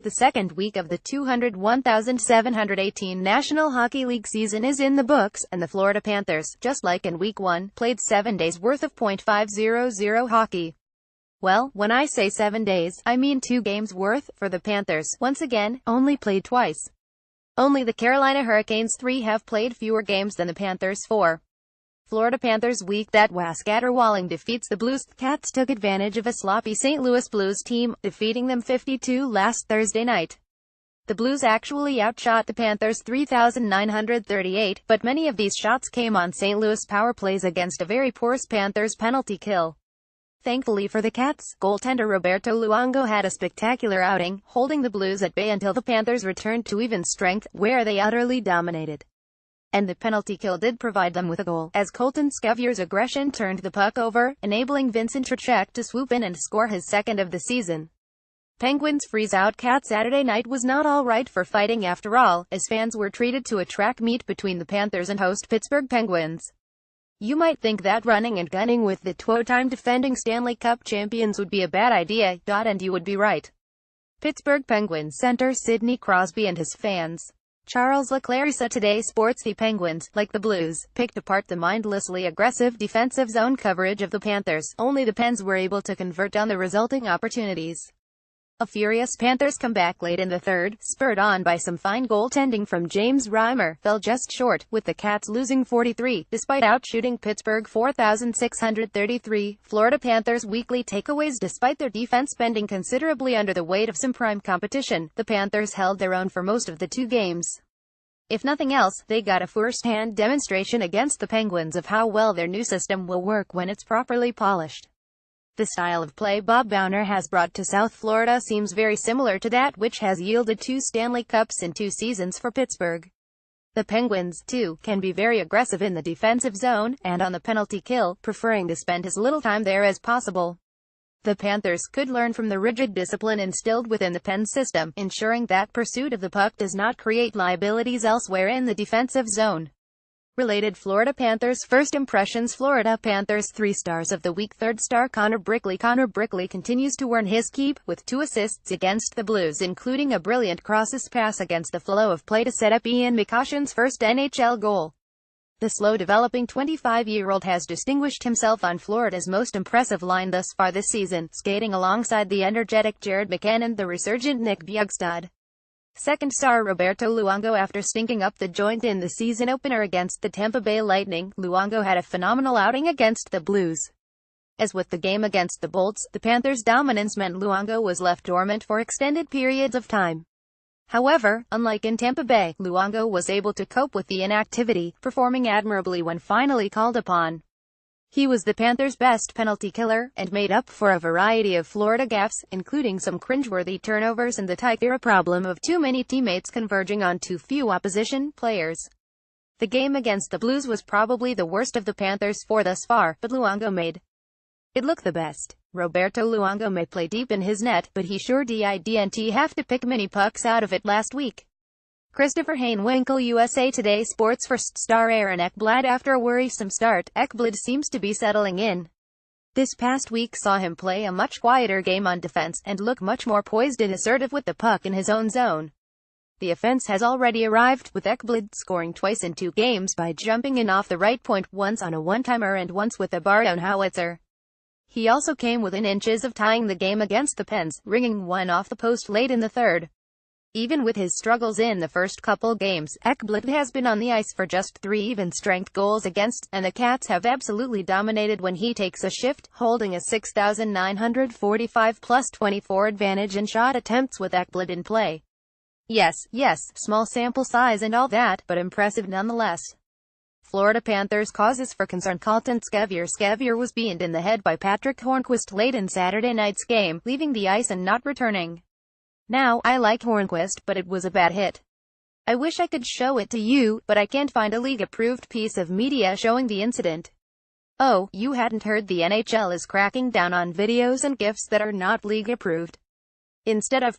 The second week of the 201,718 National Hockey League season is in the books, and the Florida Panthers, just like in Week 1, played 7 days worth of .500 hockey. Well, when I say 7 days, I mean 2 games worth, for the Panthers, once again, only played twice. Only the Carolina Hurricanes 3 have played fewer games than the Panthers 4. Florida Panthers week that was caterwauling defeats the Blues. Cats took advantage of a sloppy St. Louis Blues team, defeating them 5-2 last Thursday night. The Blues actually outshot the Panthers 3,938, but many of these shots came on St. Louis power plays against a very porous Panthers penalty kill. Thankfully for the Cats, goaltender Roberto Luongo had a spectacular outing, holding the Blues at bay until the Panthers returned to even strength, where they utterly dominated. And the penalty kill did provide them with a goal, as Colton Sceviour's aggression turned the puck over, enabling Vincent Trocek to swoop in and score his second of the season. Penguins freeze-out Cats Saturday night was not all right for fighting after all, as fans were treated to a track meet between the Panthers and host Pittsburgh Penguins. You might think that running and gunning with the two-time defending Stanley Cup champions would be a bad idea, and you would be right. Pittsburgh Penguins center Sidney Crosby and his fans, Charles Leclerc, said Today Sports the Penguins, like the Blues, picked apart the mindlessly aggressive defensive zone coverage of the Panthers. Only the Pens were able to convert on the resulting opportunities. A furious Panthers comeback late in the third, spurred on by some fine goaltending from James Reimer, fell just short, with the Cats losing 4-3, despite outshooting Pittsburgh 4,633. Florida Panthers weekly takeaways. Despite their defense bending considerably under the weight of some prime competition, the Panthers held their own for most of the 2 games. If nothing else, they got a first-hand demonstration against the Penguins of how well their new system will work when it's properly polished. The style of play Bob Bowner has brought to South Florida seems very similar to that which has yielded 2 Stanley Cups in 2 seasons for Pittsburgh. The Penguins, too, can be very aggressive in the defensive zone, and on the penalty kill, preferring to spend as little time there as possible. The Panthers could learn from the rigid discipline instilled within the Pen system, ensuring that pursuit of the puck does not create liabilities elsewhere in the defensive zone. Related Florida Panthers first impressions. Florida Panthers 3 stars of the week. Third star Connor Brickley. Connor Brickley continues to earn his keep, with 2 assists against the Blues, including a brilliant crosses pass against the flow of play to set up Ian McCoshen's first NHL goal. The slow-developing 25-year-old has distinguished himself on Florida's most impressive line thus far this season, skating alongside the energetic Jared McCann and the resurgent Nick Bjugstad. Second star Roberto Luongo. After stinking up the joint in the season opener against the Tampa Bay Lightning, Luongo had a phenomenal outing against the Blues. As with the game against the Bolts, the Panthers' dominance meant Luongo was left dormant for extended periods of time. However, unlike in Tampa Bay, Luongo was able to cope with the inactivity, performing admirably when finally called upon. He was the Panthers' best penalty killer, and made up for a variety of Florida gaffes, including some cringeworthy turnovers and the Tyke-era problem of too many teammates converging on too few opposition players. The game against the Blues was probably the worst of the Panthers' 4 thus far, but Luongo made it look the best. Roberto Luongo may play deep in his net, but he sure didn't have to pick many pucks out of it last week. Christopher Hainwinkel. USA Today Sports first star Aaron Ekblad. After a worrisome start, Ekblad seems to be settling in. This past week saw him play a much quieter game on defense, and look much more poised and assertive with the puck in his own zone. The offense has already arrived, with Ekblad scoring twice in 2 games by jumping in off the right point, once on a one-timer and once with a bar-down howitzer. He also came within inches of tying the game against the Pens, ringing one off the post late in the third. Even with his struggles in the first couple games, Ekblad has been on the ice for just 3 even-strength goals against, and the Cats have absolutely dominated when he takes a shift, holding a 6,945+24 advantage in shot attempts with Ekblad in play. Yes, small sample size and all that, but impressive nonetheless. Florida Panthers causes for concern. Colton Sceviour. Sceviour was beamed in the head by Patrick Hornqvist late in Saturday night's game, leaving the ice and not returning. Now, I like Hornqvist, but it was a bad hit. I wish I could show it to you, but I can't find a league-approved piece of media showing the incident. Oh, you hadn't heard? The NHL is cracking down on videos and GIFs that are not league-approved, instead of,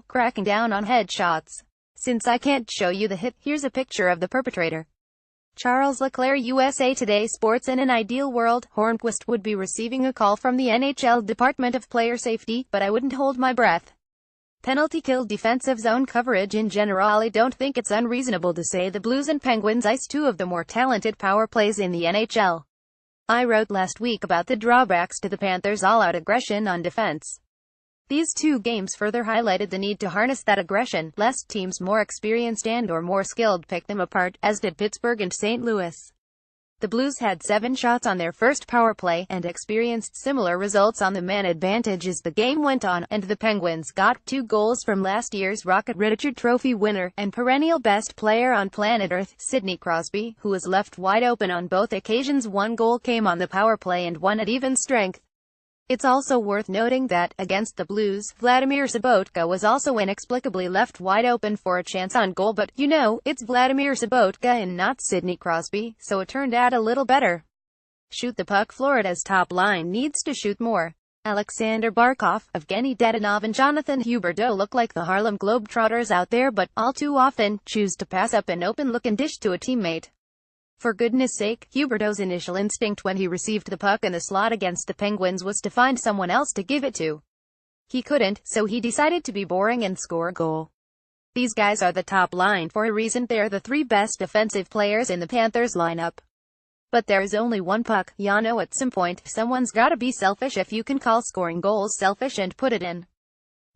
cracking down on headshots. Since I can't show you the hit, here's a picture of the perpetrator. Charles Leclerc. USA Today Sports. In an ideal world, Hornqvist would be receiving a call from the NHL Department of Player Safety, but I wouldn't hold my breath. Penalty kill defensive zone coverage in general. I don't think it's unreasonable to say the Blues and Penguins ice two of the more talented power plays in the NHL. I wrote last week about the drawbacks to the Panthers' all-out aggression on defense. These two games further highlighted the need to harness that aggression, lest teams more experienced and/or more skilled pick them apart, as did Pittsburgh and St. Louis. The Blues had 7 shots on their first power play, and experienced similar results on the man advantage as the game went on, and the Penguins got 2 goals from last year's Rocket Richard Trophy winner, and perennial best player on planet Earth, Sidney Crosby, who was left wide open on both occasions. 1 goal came on the power play and 1 at even strength. It's also worth noting that, against the Blues, Vladimir Sobotka was also inexplicably left wide open for a chance on goal, but, you know, it's Vladimir Sobotka and not Sidney Crosby, so it turned out a little better. Shoot the puck. Florida's top line needs to shoot more. Alexander Barkov, Evgeny Dadonov and Jonathan Huberdeau look like the Harlem Globetrotters out there, but, all too often, choose to pass up an open look and dish to a teammate. For goodness sake, Huberdeau's initial instinct when he received the puck in the slot against the Penguins was to find someone else to give it to. He couldn't, so he decided to be boring and score a goal. These guys are the top line for a reason. They're the 3 best defensive players in the Panthers lineup. But there's only one puck, ya know. At some point, someone's gotta be selfish, if you can call scoring goals selfish, and put it in.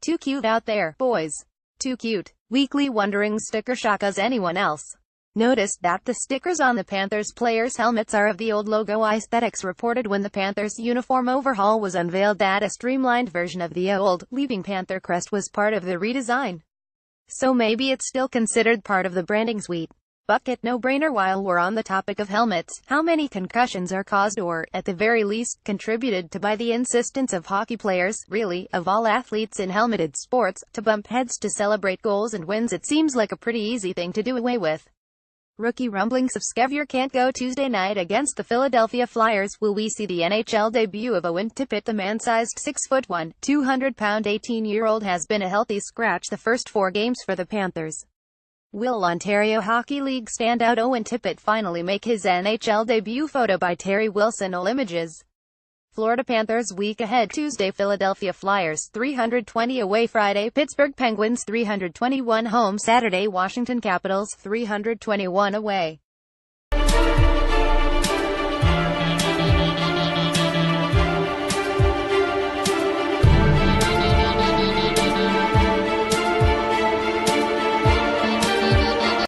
Too cute out there, boys. Too cute. Weekly Wondering sticker shock. Does anyone else noticed that the stickers on the Panthers players' helmets are of the old logo aesthetics? Reported when the Panthers uniform overhaul was unveiled that a streamlined version of the old, leaving Panther crest was part of the redesign. So maybe it's still considered part of the branding suite. Bucket no-brainer. While we're on the topic of helmets, how many concussions are caused, or, at the very least, contributed to by the insistence of hockey players, really, of all athletes in helmeted sports, to bump heads to celebrate goals and wins? It seems like a pretty easy thing to do away with. Rookie rumblings of Skevier can't go Tuesday night against the Philadelphia Flyers. Will we see the NHL debut of Owen Tippett? The man-sized 6'1", 200-pound 18-year-old has been a healthy scratch the first 4 games for the Panthers. Will Ontario Hockey League standout Owen Tippett finally make his NHL debut? Photo by Terry Wilson. All images. Florida Panthers week ahead. Tuesday, Philadelphia Flyers 320 away. Friday, Pittsburgh Penguins 321 home. Saturday, Washington Capitals 321 away.